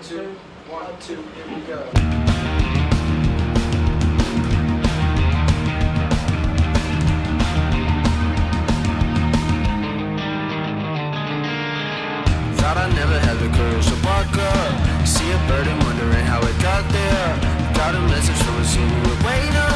two, 1, 2, here we go. Thought I never had the courage to walk up, see a bird and wondering how it got there. Got a message from a soul who would wait up.